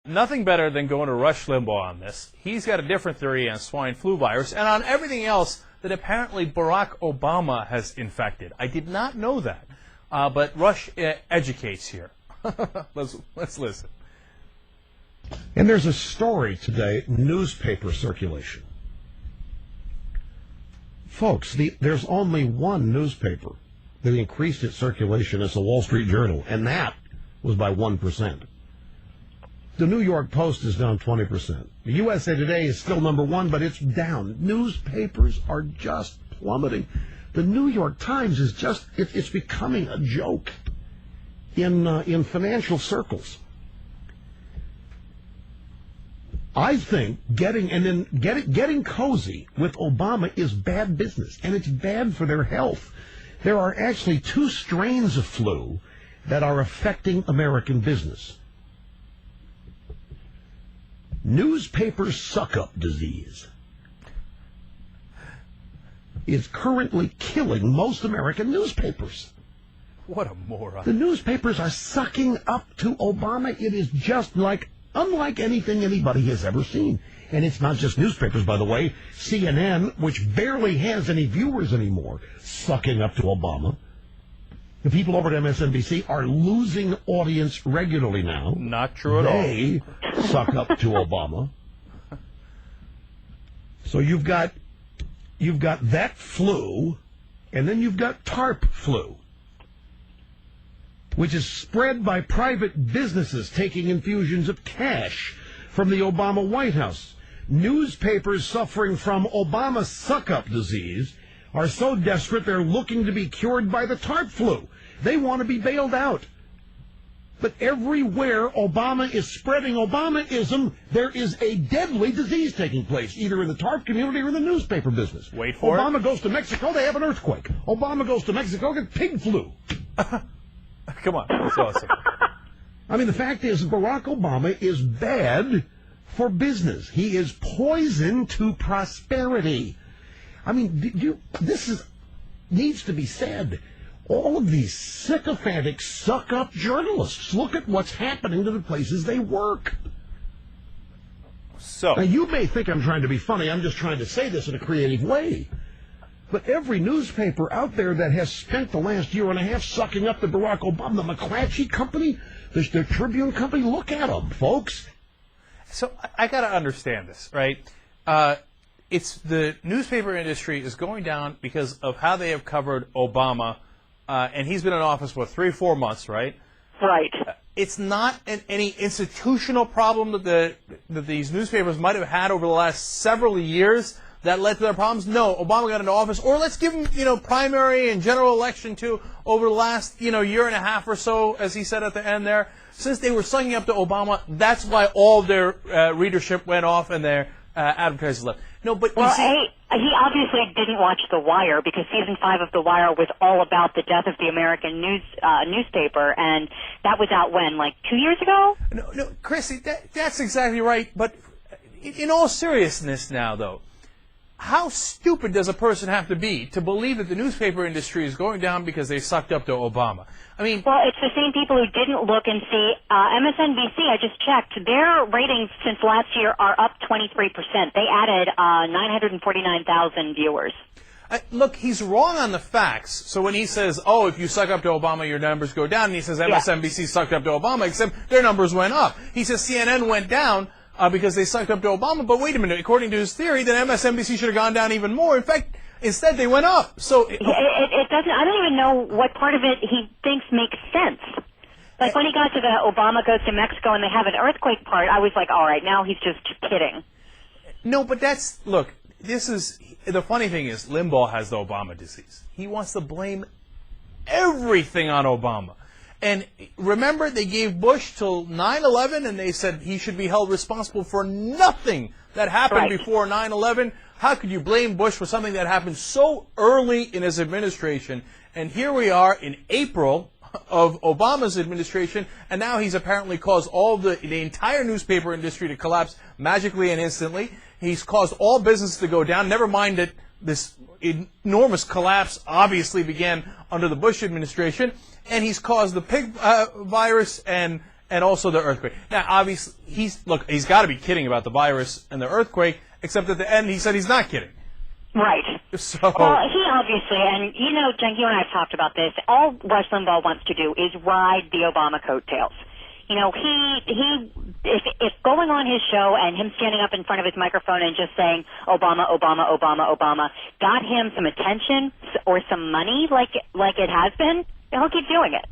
nothing better than going to Rush Limbaugh on this. He's got a different theory on swine flu virus and on everything else that apparently Barack Obama has infected. I did not know that, but Rush educates here. Let's listen. And there's a story today, newspaper circulation. Folks, there's only one newspaper that increased its circulation as the Wall Street Journal, and that was by 1%. The New York Post is down 20%. The USA Today is still number one, but it's down. Newspapers are just plummeting. The New York Times is just, it's becoming a joke in financial circles. I think getting cozy with Obama is bad business, and it's bad for their health. There are actually 2 strains of flu that are affecting American business. Newspaper suck-up disease is currently killing most American newspapers. What a moron. The newspapers are sucking up to Obama. It is just unlike anything anybody has ever seen. And it's not just newspapers, by the way. CNN, which barely has any viewers anymore, sucking up to Obama. The people over at MSNBC are losing audience regularly now. Not true at all. They suck up to Obama. So you've got that flu, and then you've got TARP flu, which is spread by private businesses taking infusions of cash from the Obama White House. Newspapers suffering from Obama suck-up disease are so desperate they're looking to be cured by the TARP flu. They want to be bailed out. But everywhere Obama is spreading Obamaism, there is a deadly disease taking place, either in the TARP community or in the newspaper business. Wait for Obama goes to Mexico, they have an earthquake. Obama goes to Mexico, get pig flu. Come on, that's awesome. I mean, the fact is, Barack Obama is bad for business. He is poison to prosperity. I mean, this needs to be said. All of these sycophantic, suck-up journalists, look at what's happening to the places they work. So, now, you may think I'm trying to be funny. I'm just trying to say this in a creative way. But every newspaper out there that has spent the last year and a half sucking up to Barack Obama, the McClatchy Company, the Tribune Company, look at them, folks. So I got to understand this, right? It's the newspaper industry is going down because of how they have covered Obama, and he's been in office, 3-4 months, right? Right. It's not any institutional problem that these newspapers might have had over the last several years that led to their problems. No, Obama got into office, or let's give him, primary and general election too, over the last, year and a half or so, as he said at the end there. Since they were sucking up to Obama, that's why all their readership went off and their advertisers left. No, but well, he obviously didn't watch The Wire, because season 5 of The Wire was all about the death of the American newspaper, and that was out when, 2 years ago? No, Chrissy, that's exactly right. But in all seriousness now, though, how stupid does a person have to be to believe that the newspaper industry is going down because they sucked up to Obama? I mean, well, it's the same people who didn't look and see. MSNBC, I just checked, their ratings since last year are up 23%. They added 949,000 viewers. Look, he's wrong on the facts. So when he says, if you suck up to Obama, your numbers go down, and he says MSNBC sucked up to Obama, except their numbers went up. He says CNN went down because they sucked up to Obama, but wait a minute, according to his theory, then MSNBC should have gone down even more. In fact, instead they went up. So it doesn't. I don't even know what part of it he thinks makes sense. Like when he got to the Obama goes to Mexico and they have an earthquake part, I was like, all right, now he's just kidding. No, but this is, the funny thing is, Limbaugh has the Obama disease. He wants to blame everything on Obama. And remember, they gave Bush till 9/11, and they said he should be held responsible for nothing that happened before 9/11. How could you blame Bush for something that happened so early in his administration? And here we are in April of Obama's administration, and now he's apparently caused all the entire newspaper industry to collapse magically and instantly. He's caused all business to go down. Never mind that this enormous collapse obviously began under the Bush administration. And he's caused the pig virus and and also the earthquake. Now, obviously, he's got to be kidding about the virus and the earthquake, except at the end he said he's not kidding. Right. So, well, he obviously, and you know, Jen, you and I have talked about this, all Rush Limbaugh wants to do is ride the Obama coattails. You know, if going on his show and him standing up in front of his microphone and just saying Obama, Obama, Obama, Obama got him some attention or some money like it has been, he'll keep doing it.